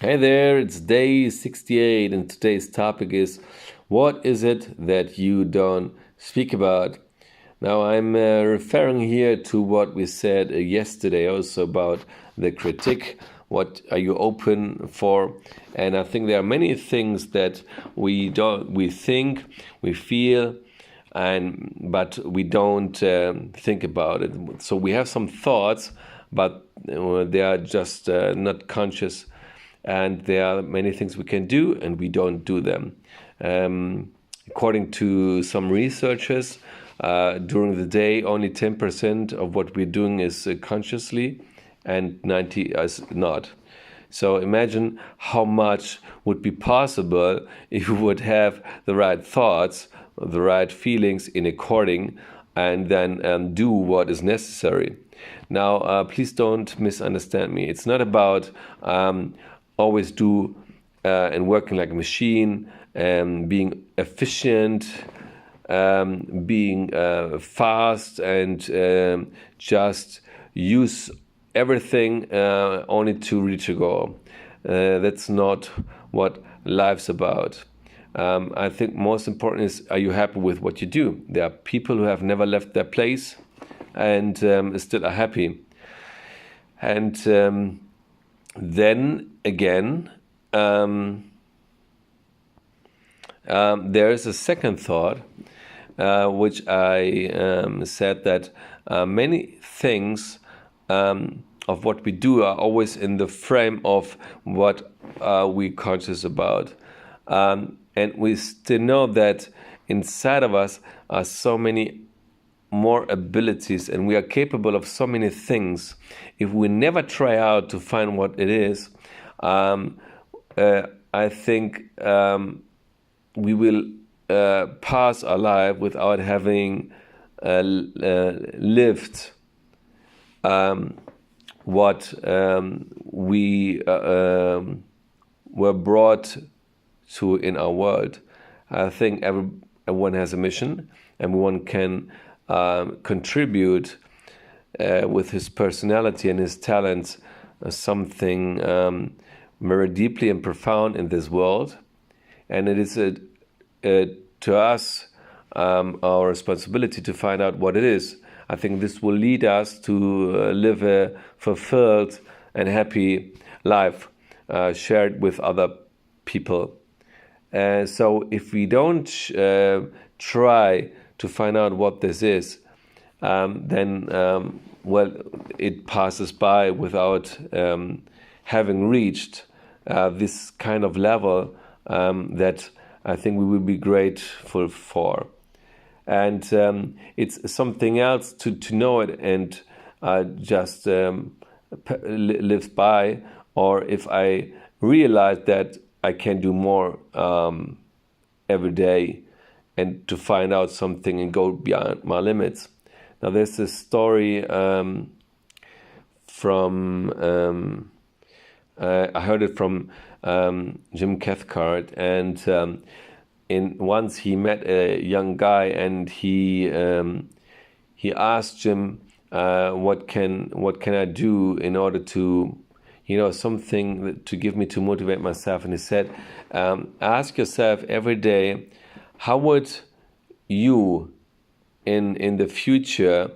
Hey there, it's day 68, and today's topic is what is it that you don't speak about? Now, I'm referring here to what we said yesterday also about the critique. What are you open for? And I think there are many things that we think, we feel, but we don't think about it. So we have some thoughts, but they are just not conscious, and there are many things we can do and we don't do them. According to some researchers, during the day, only 10% of what we're doing is consciously, and 90 is not. So imagine how much would be possible if we would have the right thoughts, the right feelings in according, and then do what is necessary. Now, please don't misunderstand me. It's not about always do and working like a machine, being efficient, being fast, and just use everything only to reach a goal. That's not what life's about. I think most important is, are you happy with what you do? There are people who have never left their place and still are happy. And then again, there is a second thought, which I said that many things of what we do are always in the frame of what we conscious about. And we still know that inside of us are so many more abilities, and we are capable of so many things. If we never try out to find what it is, I think we will pass our life without having lived what we were brought to in our world. I think everyone has a mission. Everyone can contribute with his personality and his talents something very deeply and profound in this world. And it is to us our responsibility to find out what it is. I think this will lead us to live a fulfilled and happy life shared with other people. So if we don't try to find out what this is, then it passes by without having reached this kind of level that I think we will be grateful for. And it's something else to know it and just live by, or if I realize that I can do more every day, and to find out something and go beyond my limits. Now, there's this story from I heard it from Jim Cathcart, and once he met a young guy, and he asked Jim, what can I do in order to, something to give me to motivate myself. And he said, ask yourself every day, how would you in the future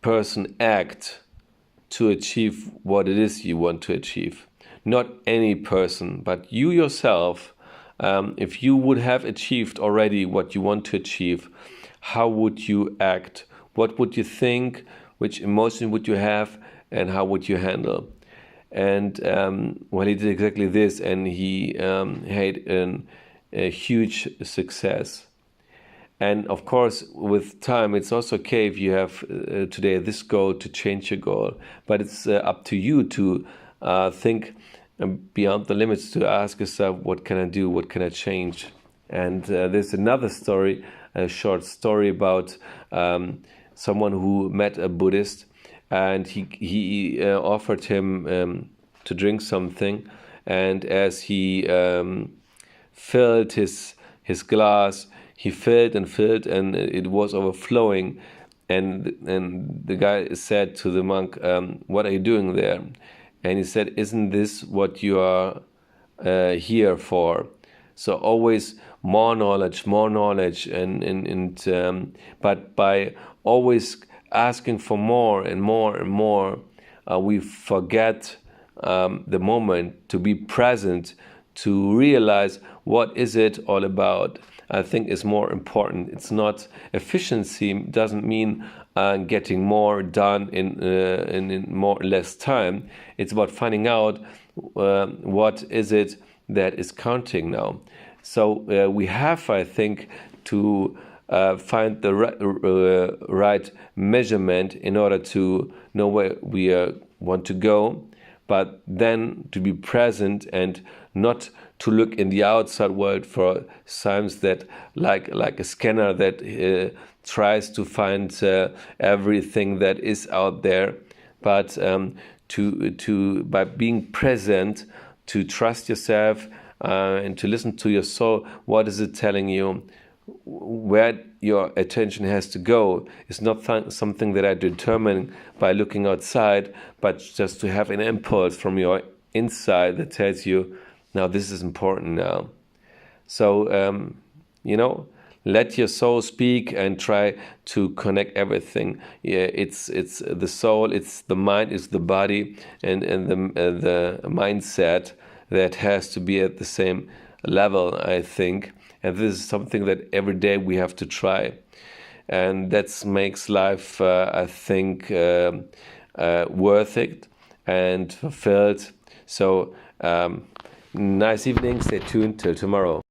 person act to achieve what it is you want to achieve? Not any person, but you yourself. If you would have achieved already what you want to achieve, how would you act? What would you think? Which emotion would you have? And how would you handle? And he did exactly this, and he had a huge success. And of course, with time, it's also okay if you have today this goal to change your goal. But it's up to you to think beyond the limits, to ask yourself, what can I do? What can I change? And there's another story, a short story about someone who met a Buddhist, and he offered him to drink something. And as he filled his glass, he filled, and it was overflowing. And the guy said to the monk, what are you doing there? And he said, isn't this what you are here for? So always more knowledge, but by always asking for more and more and more, we forget the moment to be present, to realize what is it all about. I think is more important. It's not efficiency. Doesn't mean getting more done in more or less time. It's about finding out what is it that is counting now. So we have, I think, to find the right measurement in order to know where we want to go, but then to be present and not to look in the outside world for signs that, like a scanner that tries to find everything that is out there, but by being present, to trust yourself and to listen to your soul. What is it telling you? Where your attention has to go is not something that I determine by looking outside, but just to have an impulse from your inside that tells you, now this is important now. So, let your soul speak and try to connect everything. Yeah, it's the soul, it's the mind, it's the body, and the mindset that has to be at the same level, I think. And this is something that every day we have to try. And that makes life, I think, worth it and fulfilled. So, nice evening. Stay tuned till tomorrow.